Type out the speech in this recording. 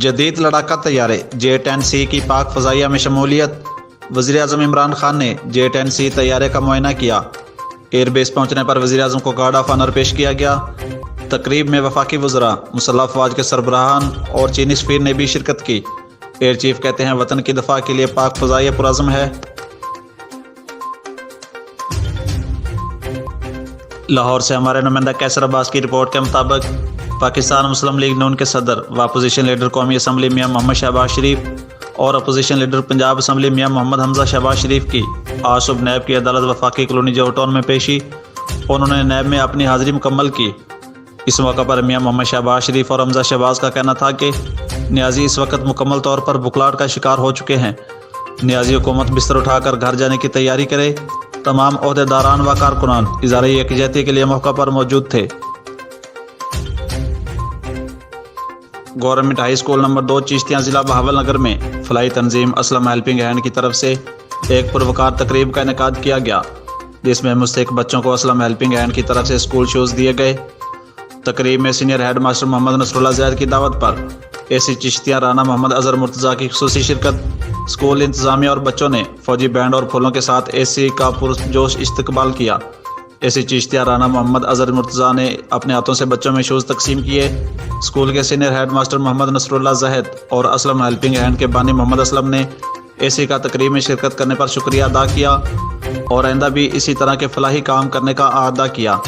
जदीद लड़ाका तैयारे J-10C की पाक फ़ज़ाइया में शमूलियत। वज़ीर-ए-आज़म इमरान खान ने J-10C तैयारे का मुआयना किया। एयरबेस पहुंचने पर वज़ीर-ए-आज़म को गार्ड ऑफ ऑनर पेश किया गया। तकरीब में वफाकी वज़रा, मुसल्लह अफ़वाज के सरबराहान और चीनी सफ़ीर ने भी शिरकत की। एयर चीफ कहते हैं वतन की दफ़ा के लिए पाक फ़ज़ाइया पुरअज़्म है। लाहौर से हमारे नुमाइंदा कैसर अब्बास की रिपोर्ट के मुताबिक पाकिस्तान मुस्लिम लीग नून के सदर व अपोजिशन लीडर कौमी असम्बली मियाँ मोहम्मद शहबाज शरीफ और अपोजिशन लीडर पंजाब असम्बली मियाँ मोहम्मद हमजा शहबाज शरीफ की आज सुबह नैब की अदालत वफाकी कॉलोनी जौहर में पेशी। उन्होंने नैब में अपनी हाजिरी मुकम्मल की। इस मौका पर मियाँ मोहम्मद शहबाज शरीफ और हमजा शहबाज का कहना था कि न्याजी इस वक्त मुकम्मल तौर पर बुखलाहट का शिकार हो चुके हैं। न्याजी हुकूमत बिस्तर उठाकर घर जाने की तैयारी करे। तमाम ओहदेदारान व कारकुनान इज़ारे यकजहती के लिए मौका पर मौजूद थे। Government high school number 2 Chishtian ज़िला बहावलनगर में फलाई तंजीम असलम हेल्पिंग हैंड की तरफ से एक पुरवकार तकरीब का इनेकाद किया गया, जिसमें मुस्तहिक बच्चों को असलम हेल्पिंग हैंड की तरफ से स्कूल शूज़ दिए गए। तकरीब में senior head master Mohammad Nasrullah Zaid की दावत पर AC चिश्तियाँ राना मोहम्मद अज़हर मुर्तज़ा की खुसूसी शिरकत। स्कूल इंतज़ामिया और बच्चों ने फौजी बैंड और फूलों के साथ AC का पुरजोश इस्तकबाल किया। AC चिश्तियाँ राना मोहम्मद अज़हर मुर्तज़ा ने अपने हाथों से बच्चों में शूज़ तकसीम किए। स्कूल के senior head master Mohammad Nasrullah Zaid और असलम हेल्पिंग हैंड के बानी मोहम्मद असलम ने AC का तकरीब में शिरकत करने पर शुक्रिया अदा किया और आइंदा भी इसी तरह के फलाही काम करने का अहदा किया।